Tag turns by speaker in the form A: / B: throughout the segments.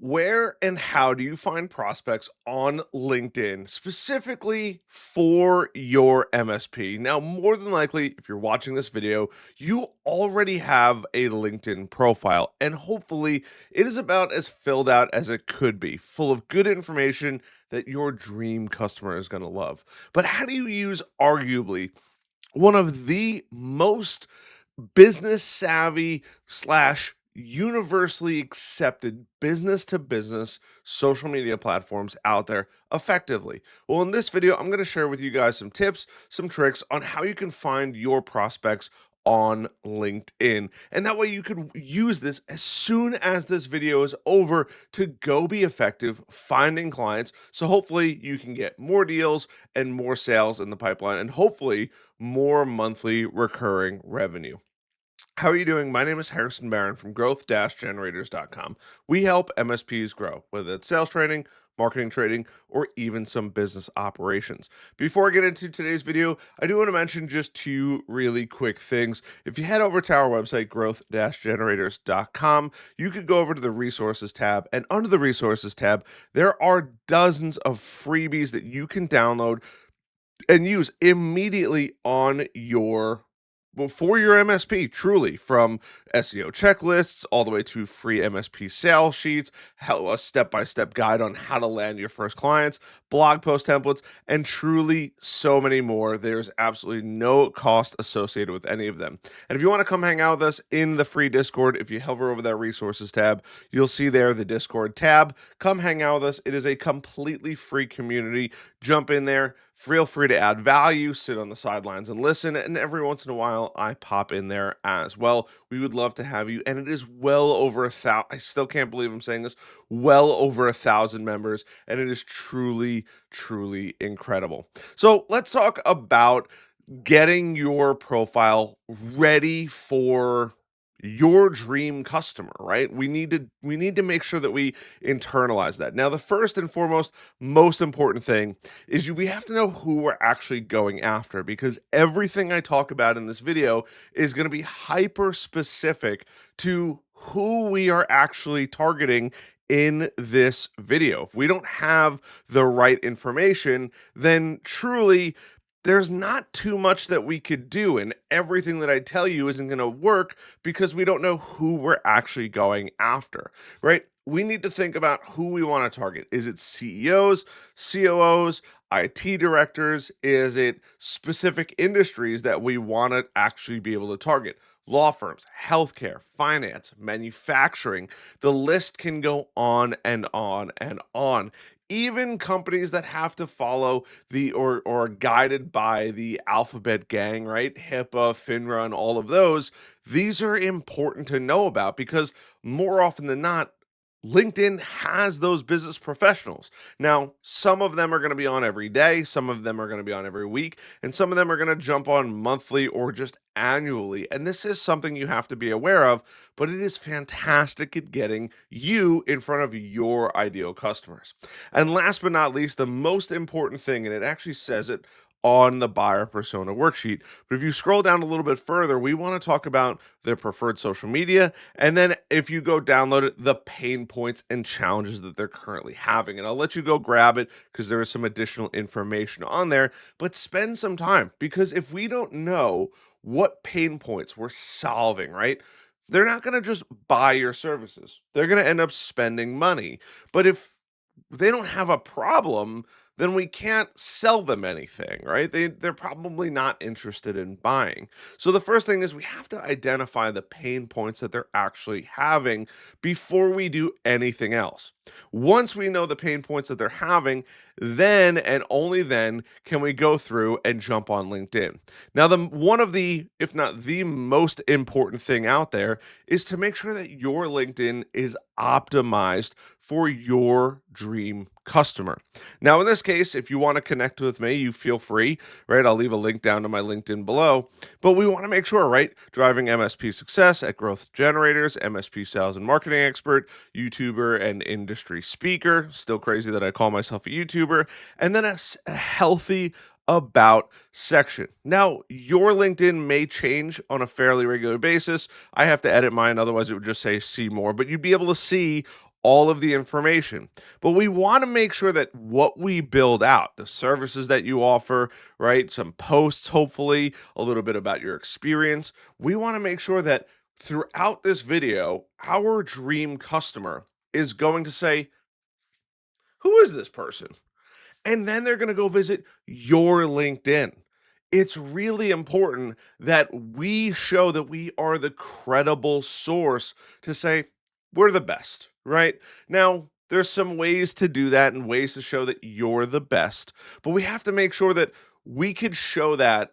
A: Where and how do you find prospects on LinkedIn specifically for your MSP? Now, more than likely, if you're watching this video, you already have a LinkedIn profile, and hopefully, it is about as filled out as it could be, full of good information that your dream customer is going to love. But how do you use arguably one of the most business savvy slash universally accepted business to business social media platforms out there effectively? Well, in this video, I'm going to share with you guys some tips, some tricks on how you can find your prospects on LinkedIn. And that way you could use this as soon as this video is over to go be effective finding clients. So hopefully you can get more deals and more sales in the pipeline and hopefully more monthly recurring revenue. How are you doing? My name is Harrison Barron from growth-generators.com. We help MSPs grow, whether it's sales training, marketing training, or even some business operations. Before I get into today's video, I do want to mention just two really quick things. If you head over to our website, growth-generators.com, you could go over to the resources tab, and under the resources tab, there are dozens of freebies that you can download and use immediately on your for your MSP, truly, from SEO checklists all the way to free MSP sales sheets, how a step-by-step guide on how to land your first clients, blog post templates, and truly so many more. There's absolutely no cost associated with any of them. And if you want to come hang out with us in the free Discord, if you hover over that resources tab, you'll see there the Discord tab. Come hang out with us. It is a completely free community. Jump in there. Feel free to add value, sit on the sidelines and listen. And every once in a while, I pop in there as well. We would love to have you. And it is well over 1,000. I still can't believe I'm saying this. Well over 1,000 members. And it is truly, truly incredible. So let's talk about getting your profile ready for your dream customer, right? We need to make sure that we internalize that. Now, the first and foremost most important thing is we have to know who we're actually going after, because everything I talk about in this video is going to be hyper specific to who we are actually targeting in this video. If we don't have the right information, then truly there's not too much that we could do, and everything that I tell you isn't going to work because we don't know who we're actually going after, right? We need to think about who we want to target. Is it CEOs, COOs, IT directors? Is it specific industries that we want to actually be able to target? Law firms, healthcare, finance, manufacturing. The list can go on and on and on. Even companies that have to follow the or are guided by the alphabet gang, right? HIPAA, FINRA, and all of those. These are important to know about because more often than not, LinkedIn has those business professionals. Now, some of them are going to be on every day, some of them are going to be on every week, and some of them are going to jump on monthly or just annually. And this is something you have to be aware of, but it is fantastic at getting you in front of your ideal customers. And last but not least, the most important thing, and it actually says it on the buyer persona worksheet. But if you scroll down a little bit further, we want to talk about their preferred social media. And then if you go download it, the pain points and challenges that they're currently having. And I'll let you go grab it because there is some additional information on there. But spend some time, because if we don't know what pain points we're solving, right? They're not going to just buy your services. They're going to end up spending money. But if they don't have a problem, then we can't sell them anything, right? They're probably not interested in buying. So the first thing is we have to identify the pain points that they're actually having before we do anything else. Once we know the pain points that they're having, then and only then can we go through and jump on LinkedIn. Now, the one of the, if not the most important thing out there is to make sure that your LinkedIn is optimized for your dream customer. Now, in this case, if you want to connect with me, you feel free, right? I'll leave a link down to my LinkedIn below. But we want to make sure, right? Driving MSP success at Growth Generators, MSP sales and marketing expert, YouTuber, and industry speaker. Still crazy that I call myself a YouTuber. And then a healthy about section. Now, your LinkedIn may change on a fairly regular basis. I have to edit mine, otherwise it would just say see more, but you'd be able to see all of the information. But we want to make sure that what we build out, the services that you offer, right? Some posts, hopefully, a little bit about your experience. We want to make sure that throughout this video, our dream customer is going to say, who is this person? And then they're going to go visit your LinkedIn. It's really important that we show that we are the credible source to say we're the best, right? Now, there's some ways to do that and ways to show that you're the best, but we have to make sure that we could show that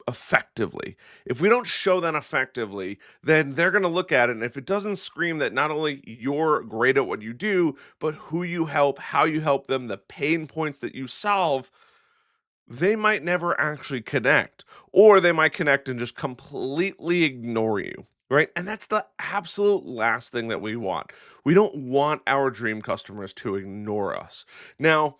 A: effectively. If we don't show that effectively, then they're going to look at it. And if it doesn't scream that not only you're great at what you do, but who you help, how you help them, the pain points that you solve, they might never actually connect, or they might connect and just completely ignore you. Right. And that's the absolute last thing that we want. We don't want our dream customers to ignore us. Now,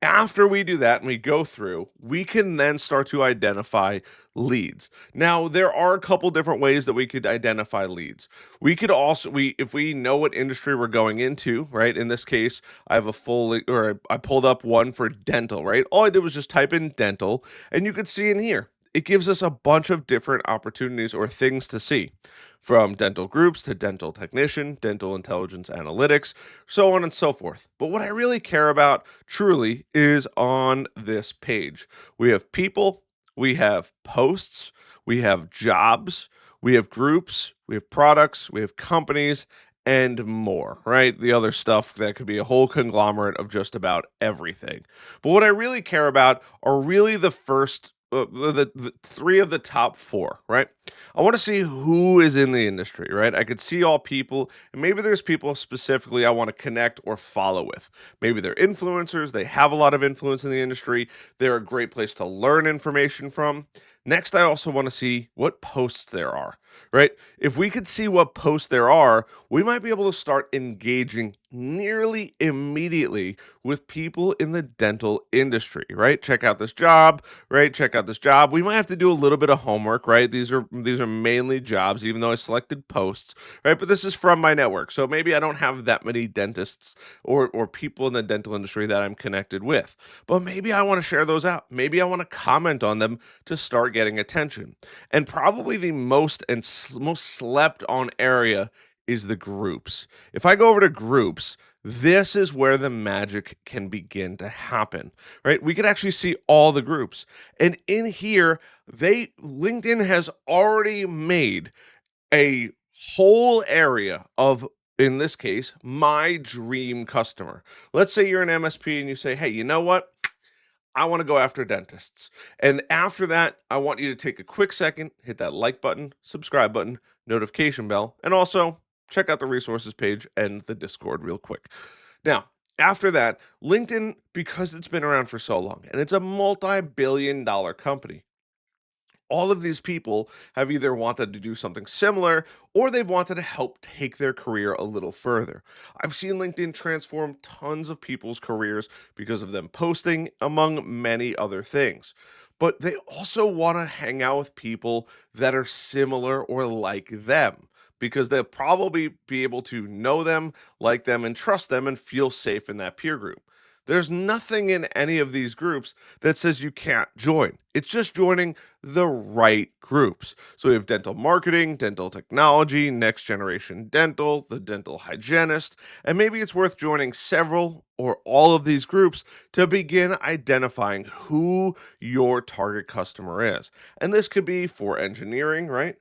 A: after we do that and we go through, we can then start to identify leads. Now, there are a couple different ways that we could identify leads. We could also if we know what industry we're going into, right? In this case, I have a I pulled up one for dental, right? All I did was just type in dental, and you could see in here it gives us a bunch of different opportunities or things to see, from dental groups to dental technician, dental intelligence analytics, so on and so forth. But what I really care about truly is on this page. We have people, we have posts, we have jobs, we have groups, we have products, we have companies, and more, right? The other stuff that could be a whole conglomerate of just about everything. But what I really care about are really the first the three of the top four, right? I want to see who is in the industry, right? I could see all people, and maybe there's people specifically I want to connect or follow with. Maybe they're influencers, they have a lot of influence in the industry, they're a great place to learn information from. Next, I also want to see what posts there are, right? If we could see what posts there are, we might be able to start engaging nearly immediately with people in the dental industry, right? Check out this job, right? Check out this job. We might have to do a little bit of homework, right? These are mainly jobs, even though I selected posts, right? But this is from my network, so maybe I don't have that many dentists or people in the dental industry that I'm connected with. But maybe I want to share those out. Maybe I want to comment on them to start getting attention. And probably the most slept on area is the groups. If I go over to groups, this is where the magic can begin to happen, right? We could actually see all the groups. And in here, LinkedIn has already made a whole area of, in this case, my dream customer. Let's say you're an MSP and you say, hey, you know what? I want to go after dentists. And after that, I want you to take a quick second, hit that like button, subscribe button, notification bell, and also check out the resources page and the Discord real quick. Now, after that, LinkedIn, because it's been around for so long and it's a multi-billion-dollar company, all of these people have either wanted to do something similar or they've wanted to help take their career a little further. I've seen LinkedIn transform tons of people's careers because of them posting, among many other things. But they also want to hang out with people that are similar or like them, because they'll probably be able to know them, like them, and trust them and feel safe in that peer group. There's nothing in any of these groups that says you can't join. It's just joining the right groups. So we have dental marketing, dental technology, next generation dental, the dental hygienist, and maybe it's worth joining several or all of these groups to begin identifying who your target customer is. And this could be for engineering, right?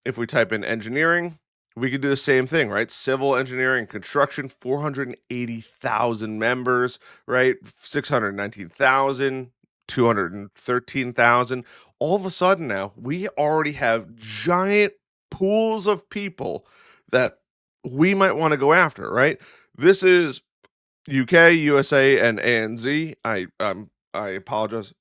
A: If we type in engineering, we could do the same thing, right? Civil engineering, construction, 480,000 members, right? 619,000, 213,000. All of a sudden now, we already have giant pools of people that we might want to go after, right? This is UK, USA, and ANZ. I apologize.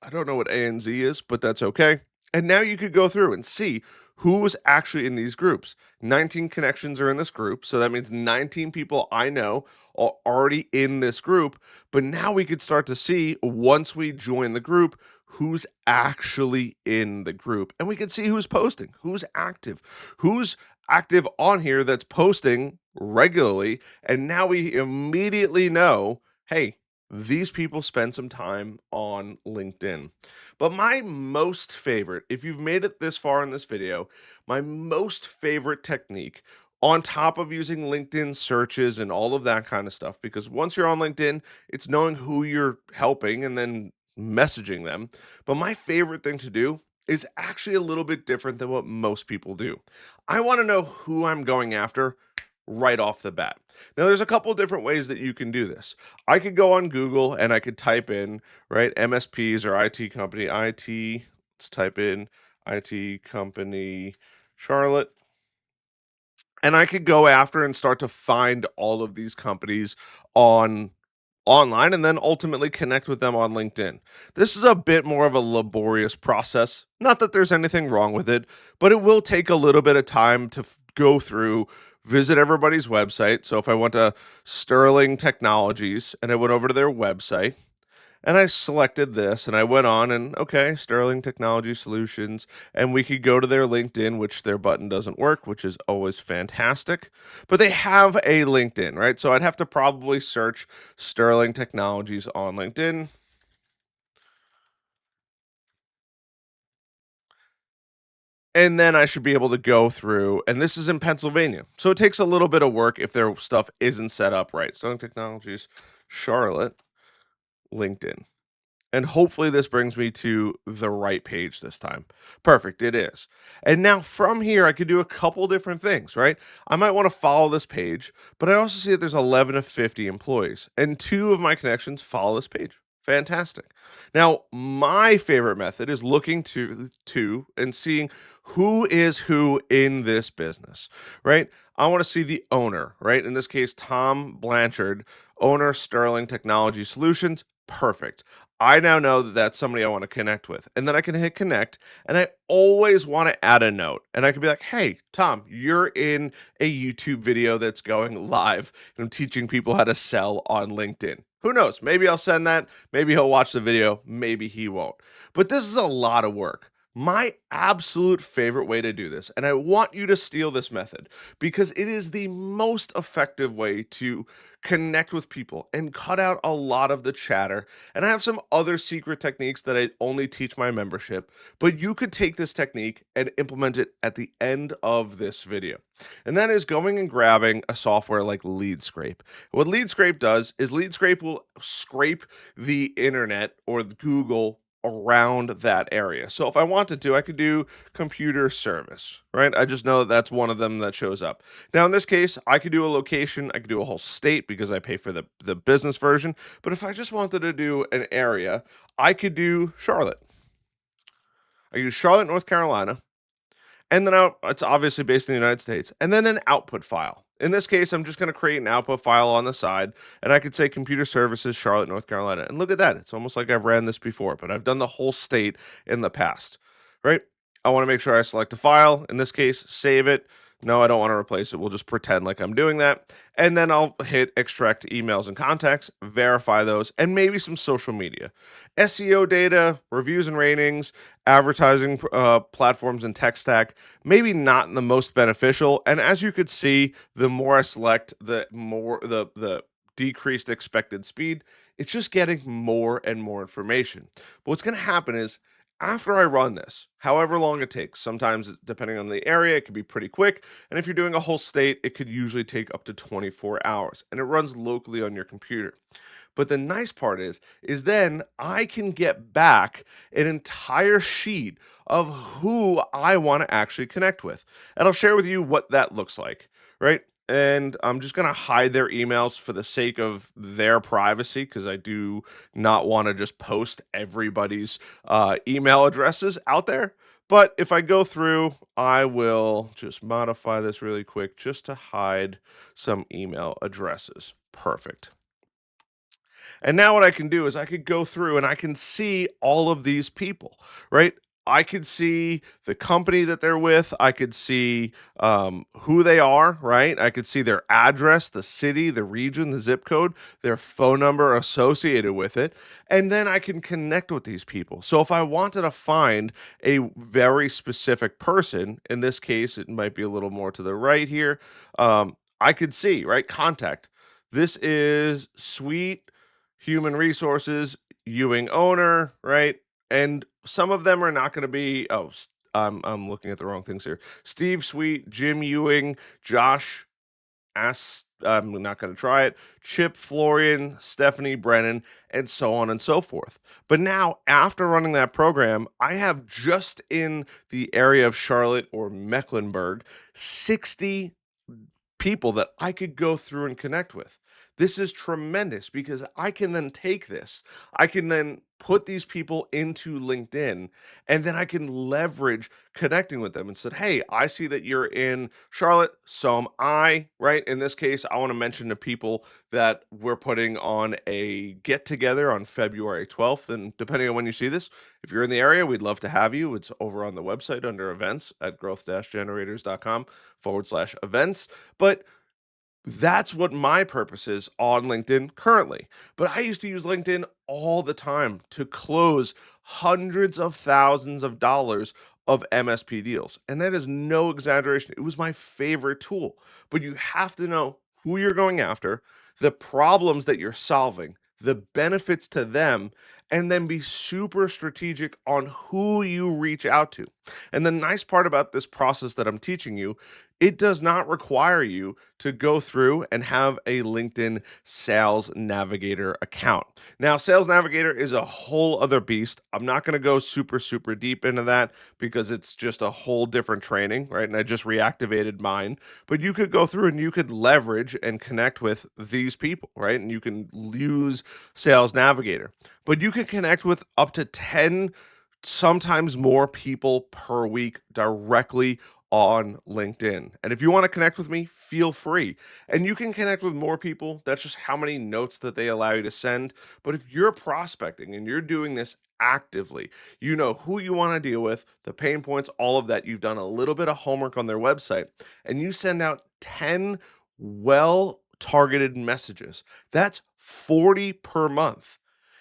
A: I don't know what ANZ is, but that's okay. And now you could go through and see who's actually in these groups. 19 connections are in this group. So that means 19 people I know are already in this group. But now we could start to see, once we join the group, who's actually in the group. And we can see who's posting, who's active, who's active on here that's posting regularly. And now we immediately know, hey, these people spend some time on LinkedIn. But my most favorite, if you've made it this far in this video, my most favorite technique on top of using LinkedIn searches and all of that kind of stuff, because once you're on LinkedIn, it's knowing who you're helping and then messaging them. But my favorite thing to do is actually a little bit different than what most people do. I want to know who I'm going after right off the bat. Now, there's a couple different ways that you can do this. I could go on Google and I could type in, right, MSPs or IT company, let's type in IT company Charlotte, and I could go after and start to find all of these companies on online and then ultimately connect with them on LinkedIn. This is a bit more of a laborious process. Not that there's anything wrong with it, but it will take a little bit of time to go through, visit everybody's website. So if I went to Sterling Technologies and I went over to their website, and I selected this and I went on and okay, Sterling Technology Solutions. And we could go to their LinkedIn, which their button doesn't work, which is always fantastic. But they have a LinkedIn, right? So I'd have to probably search Sterling Technologies on LinkedIn. And then I should be able to go through, and this is in Pennsylvania. So it takes a little bit of work if their stuff isn't set up right. Sterling Technologies, Charlotte, LinkedIn. And hopefully this brings me to the right page this time. Perfect, it is. And now from here, I could do a couple different things, right? I might want to follow this page, but I also see that there's 11 of 50 employees, and two of my connections follow this page. Fantastic. Now, my favorite method is looking to and seeing who is who in this business, right? I want to see the owner, right? In this case, Tom Blanchard, owner Sterling Technology Solutions. Perfect. I now know that that's somebody I want to connect with. And then I can hit connect. And I always want to add a note. And I can be like, hey, Tom, you're in a YouTube video that's going live. And I'm teaching people how to sell on LinkedIn. Who knows? Maybe I'll send that. Maybe he'll watch the video. Maybe he won't. But this is a lot of work. My absolute favorite way to do this, and I want you to steal this method because it is the most effective way to connect with people and cut out a lot of the chatter. And I have some other secret techniques that I only teach my membership, but you could take this technique and implement it at the end of this video. And that is going and grabbing a software like LeadScrape. What LeadScrape does is LeadScrape will scrape the internet or Google around that area. So if I wanted to, I could do computer service, right? I just know that that's one of them that shows up. Now, in this case, I could do a location, I could do a whole state because I pay for the business version. But if I just wanted to do an area, I could do Charlotte. I could do Charlotte, North Carolina. And then it's obviously based in the United States. And then an output file. In this case, I'm just going to create an output file on the side, and I could say computer services, Charlotte, North Carolina. And look at that. It's almost like I've ran this before, but I've done the whole state in the past, right? I want to make sure I select a file. In this case, save it. No, I don't want to replace it. We'll just pretend like I'm doing that. And then I'll hit extract emails and contacts, verify those, and maybe some social media. SEO data, reviews and ratings, advertising platforms and tech stack, maybe not the most beneficial. And as you could see, the more I select, the more the decreased expected speed. It's just getting more and more information. But what's going to happen is after I run this, however long it takes, sometimes depending on the area, it could be pretty quick. And if you're doing a whole state, it could usually take up to 24 hours and it runs locally on your computer. But the nice part is then I can get back an entire sheet of who I want to actually connect with. And I'll share with you what that looks like, right? And I'm just going to hide their emails for the sake of their privacy because I do not want to just post everybody's email addresses out there. But if I go through, I will just modify this really quick just to hide some email addresses. Perfect. And now what I can do is I could go through and I can see all of these people, right? I could see the company that they're with. I could see who they are, right? I could see their address, the city, the region, the zip code, their phone number associated with it. And then I can connect with these people. So if I wanted to find a very specific person, in this case, it might be a little more to the right here. I could see, right? Contact. This is Sweet Human Resources, Ewing owner, right? And some of them are not going to be. I'm looking at the wrong things here. Steve Sweet, Jim Ewing, Josh I'm not going to try it. Chip Florian, Stephanie Brennan, and so on and so forth. But now, after running that program, I have just in the area of Charlotte or Mecklenburg 60 people that I could go through and connect with. This is tremendous because I can then take this, I can then put these people into LinkedIn, and then I can leverage connecting with them and said, "Hey, I see that you're in Charlotte, so am I." Right? In this case, I want to mention to people that we're putting on a get together on February 12th. And depending on when you see this, if you're in the area, we'd love to have you. It's over on the website under events at growth-generators.com/events. But that's what my purpose is on LinkedIn currently. But I used to use LinkedIn all the time to close hundreds of thousands of dollars of MSP deals. And that is no exaggeration. It was my favorite tool. But you have to know who you're going after, the problems that you're solving, the benefits to them, and then be super strategic on who you reach out to. And the nice part about this process that I'm teaching you, it does not require you to go through and have a LinkedIn Sales Navigator account. Now, Sales Navigator is a whole other beast. I'm not going to go super deep into that because it's just a whole different training, right? And I just reactivated mine. But you could go through and you could leverage and connect with these people, right? And you can use Sales Navigator. But you can connect with up to 10, sometimes more people per week directly on LinkedIn. And if you want to connect with me, feel free. And you can connect with more people. That's just how many notes that they allow you to send. But if you're prospecting and you're doing this actively, you know who you want to deal with, the pain points, all of that. You've done a little bit of homework on their website, and you send out 10 well targeted messages. That's 40 per month.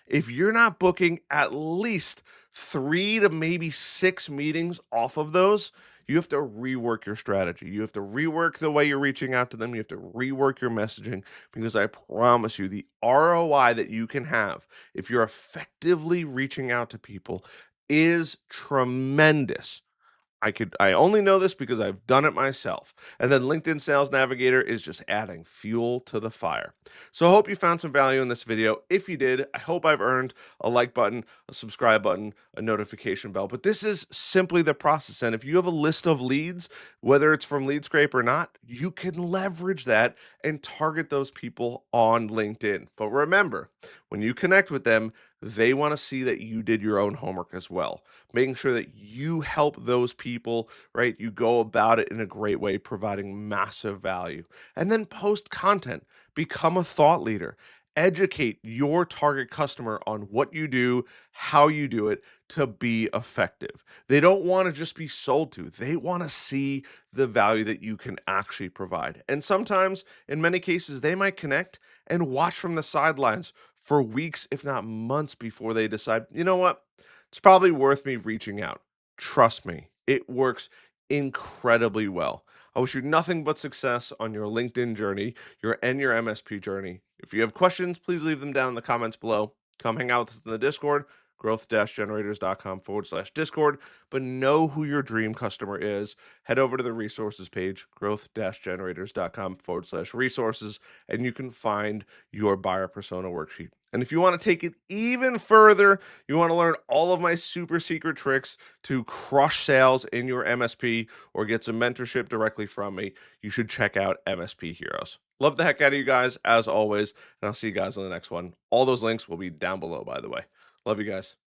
A: If you're not booking at least 3 to maybe 6 meetings off of those, you have to rework your strategy. You have to rework the way you're reaching out to them. You have to rework your messaging because I promise you the ROI that you can have if you're effectively reaching out to people is tremendous. I only know this because I've done it myself. And then LinkedIn Sales Navigator is just adding fuel to the fire. So I hope you found some value in this video. If you did, I hope I've earned a like button, a subscribe button, a notification bell. But this is simply the process. And if you have a list of leads, whether it's from LeadScrape or not, you can leverage that and target those people on LinkedIn. But remember, when you connect with them, they want to see that you did your own homework as well, making sure that you help those people, right? You go about it in a great way, providing massive value. And then post content, become a thought leader, educate your target customer on what you do, how you do it to be effective. They don't want to just be sold to, they want to see the value that you can actually provide. And sometimes, in many cases, they might connect and watch from the sidelines for weeks, if not months, before they decide, you know what? It's probably worth me reaching out. Trust me, it works incredibly well. I wish you nothing but success on your LinkedIn journey, your MSP journey. If you have questions, please leave them down in the comments below. Come hang out with us in the Discord, growth-generators.com/Discord. But know who your dream customer is. Head over to the resources page, growth-generators.com/resources, and you can find your buyer persona worksheet. And if you want to take it even further, you want to learn all of my super secret tricks to crush sales in your MSP or get some mentorship directly from me, you should check out MSP Heroes. Love the heck out of you guys, as always, and I'll see you guys on the next one. All those links will be down below, by the way. Love you guys.